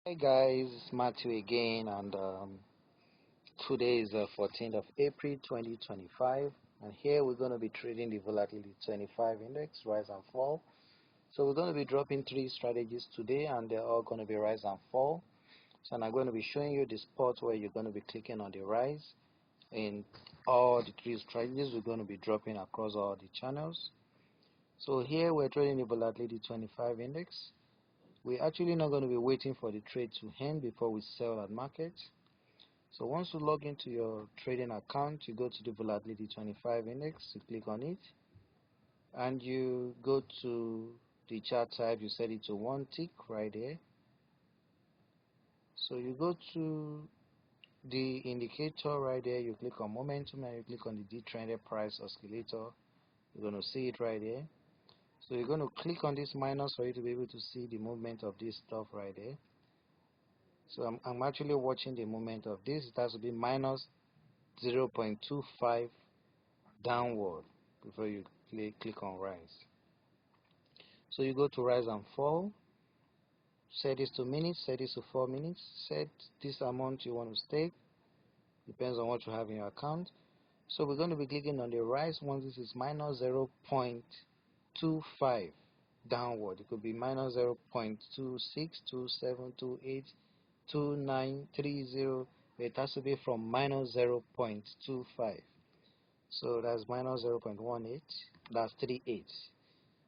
Hey guys, Matthew again, and today is the 14th of April 2025, and here we're going to be trading the Volatility 25 index, rise and fall. So we're going to be dropping three strategies today, and they're all going to be rise and fall. So I'm going to be showing you the spot where you're going to be clicking on the rise in all the three strategies. We're going to be dropping across all the channels. So here we're trading the Volatility 25 index. We're actually not going to be waiting for the trade to end before we sell at market. So once you log into your trading account, you go to the Volatility 25 index, you click on it, and you go to the chart type, you set it to 1 tick right there. So you go to the indicator right there, you click on momentum, and you click on the Detrended price oscillator. You're going to see it right there. So you're going to click on this minus for you to be able to see the movement of this stuff right there. So I'm actually watching the movement of this. It has to be minus 0.25 downward before you click on rise. So you go to rise and fall, set this to minutes, set this to 4 minutes, set this amount you want to stake, depends on what you have in your account. So we're going to be clicking on the rise once this is minus 0.25 downward. It could be minus 0.26, 27, 28, 29, 30. It has to be from minus 0.25. So that's minus 0.18. That's 38.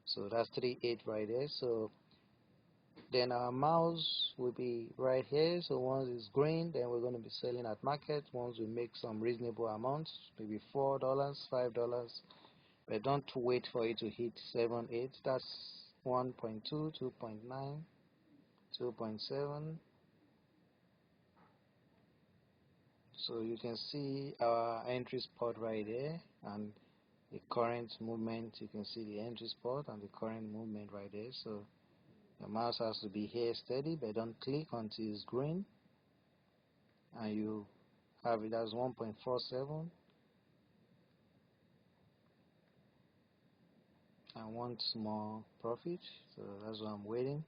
So that's 38 right there. So then our mouse will be right here. So once it's green, then we're going to be selling at market. Once we make some reasonable amounts, maybe $4, $5. But don't wait for it to hit 7, 8. That's 1.2, 2.9, 2.7. So you can see our entry spot right there, and the current movement. You can see the entry spot and the current movement right there. So your mouse has to be here steady, but don't click until it's green, and you have it as 1.47 and want more profit. So that's why I'm waiting.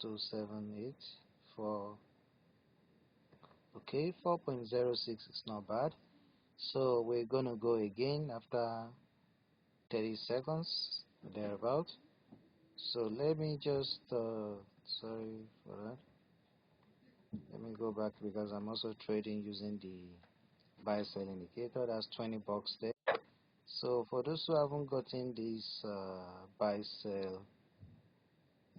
278 for okay, 4.06 is not bad. So we're gonna go again after 30 seconds thereabout. So let me just sorry for that. Let me go back because I'm also trading using the buy sell indicator. That's 20 bucks there. So for those who haven't gotten this buy sell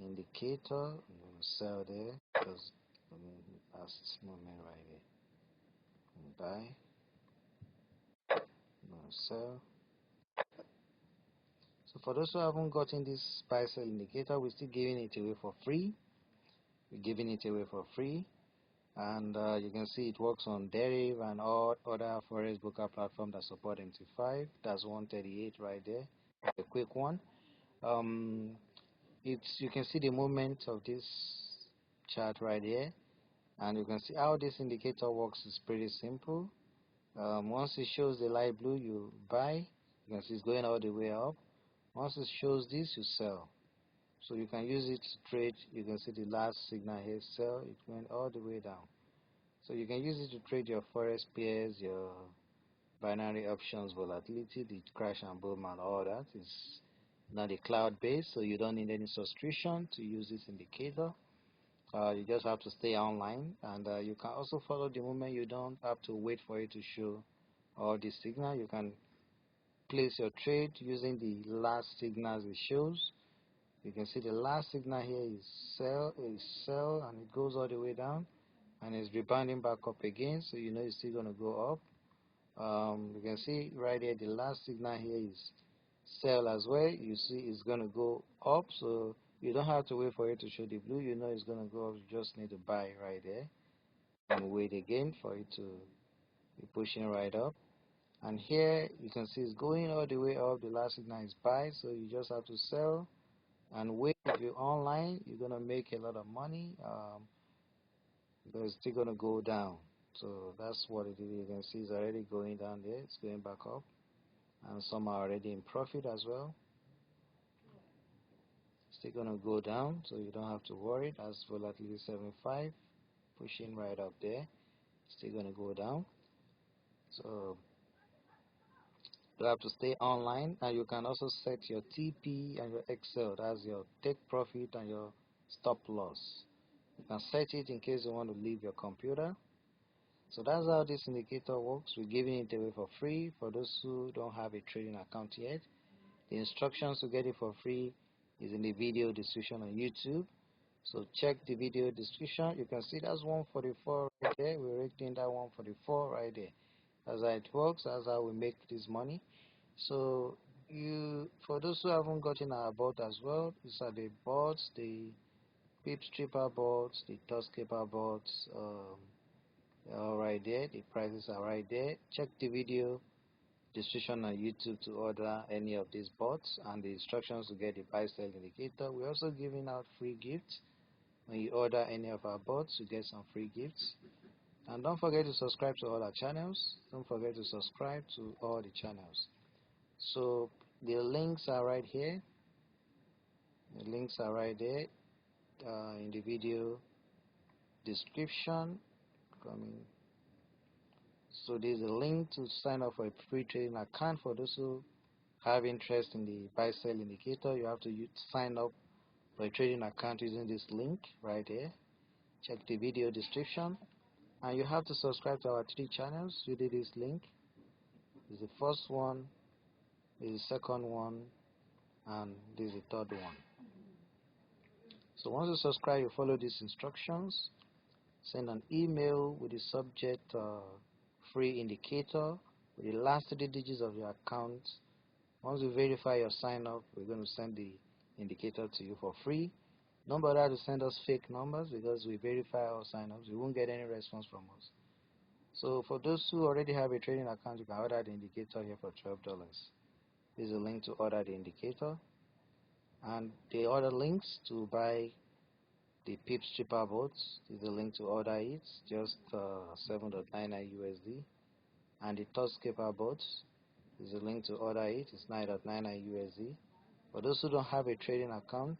indicator, I'm going to sell there because last moment right there. Buy, I'm going to sell. So for those who haven't gotten this buy sell indicator, we're still giving it away for free. We're giving it away for free. And you can see it works on Deriv and all other Forex broker platforms that support MT5. That's 138 right there. A quick one. You can see the movement of this chart right here, and you can see how this indicator works is pretty simple. Once it shows the light blue, you buy. You can see it's going all the way up. Once it shows this, you sell. So you can use it to trade. You can see the last signal here, sell. It went all the way down. So you can use it to trade your Forex pairs, your binary options, volatility, the crash and boom and all that. Is not a cloud based, so you don't need any subscription to use this indicator. You just have to stay online, and you can also follow the movement. You don't have to wait for it to show all the signal. You can place your trade using the last signals it shows. You can see the last signal here is sell, and it goes all the way down, and it's rebounding back up again, so you know it's still going to go up. You can see right here the last signal here is sell as well. You see it's going to go up, so you don't have to wait for it to show the blue. You know it's going to go up. You just need to buy right there and wait again for it to be pushing right up. And here you can see it's going all the way up. The last signal is buy, so you just have to sell and wait. If you're online, you're going to make a lot of money because it's still going to go down. So that's what it is. You can see it's already going down there. It's going back up, and some are already in profit as well. Still gonna go down, so you don't have to worry. That's volatility 75, pushing right up there. Still gonna go down, so you have to stay online, and you can also set your TP and your Excel. That's your take profit and your stop loss. You can set it in case you want to leave your computer. So that's how this indicator works. We're giving it away for free for those who don't have a trading account yet. The instructions to get it for free is in the video description on YouTube. So check the video description. You can see that's 144 right there. We're rating that 144 right there. That's how it works. That's how we make this money. So for those who haven't gotten our bot as well, these are the bots, the pip stripper bots, the toss skipper bots. All right there. The prices are right there. Check the video description on YouTube to order any of these bots and the instructions to get the buy sell indicator. We're also giving out free gifts. When you order any of our bots, you get some free gifts. And don't forget to subscribe to all our channels. Don't forget to subscribe to all the channels. So the links are right here. The links are right there in the video description. So there's a link to sign up for a free trading account. For those who have interest in the buy sell indicator, you have to sign up for a trading account using this link right here. Check the video description, and you have to subscribe to our 3 channels using this link. This is the first one, this is the second one, and this is the third one. So once you subscribe, you follow these instructions. Send an email with the subject free indicator with the last 3 digits of your account. Once you verify your sign up, we're going to send the indicator to you for free. Don't bother to send us fake numbers because we verify our sign-ups. You won't get any response from us. So for those who already have a trading account, you can order the indicator here for $12. This is a link to order the indicator, and the other links to buy the pip stripper bots. This is a link to order it, just 7.99 USD, and the toss skipper bots. This is a link to order it. It's 9.99 USD. For those who don't have a trading account,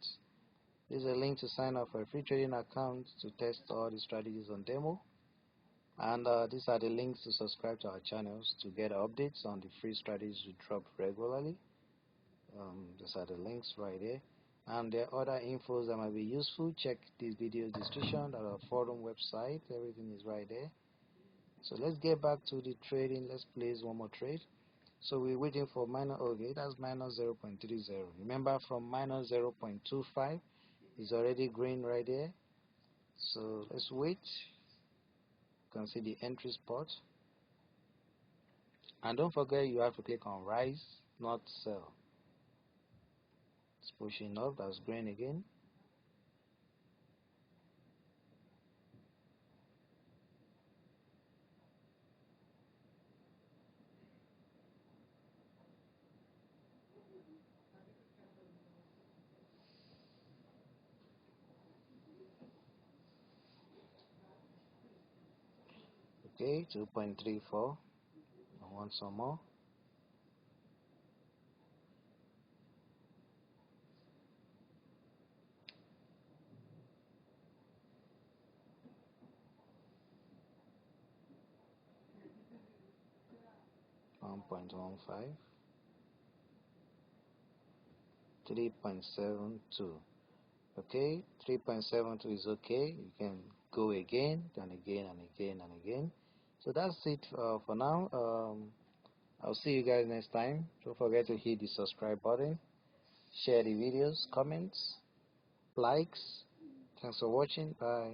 this is a link to sign up for a free trading account to test all the strategies on demo. And these are the links to subscribe to our channels to get updates on the free strategies we drop regularly. These are the links right there. And there are other infos that might be useful. Check this video description at our forum website. Everything is right there. So let's get back to the trading. Let's place one more trade. So we're waiting for minus, okay, that's minus 0.30. Remember, from minus 0.25 is already green right there. So let's wait. You can see the entry spot. And don't forget, you have to click on rise, not sell. It's pushing up, that's green again. Okay, 2.34. I want some more. $1.15. 3.72. Okay, 3.72 is okay. You can go again and again and again and again. So that's it for now. I'll see you guys next time. Don't forget to hit the subscribe button, share the videos, comments, likes. Thanks for watching. Bye.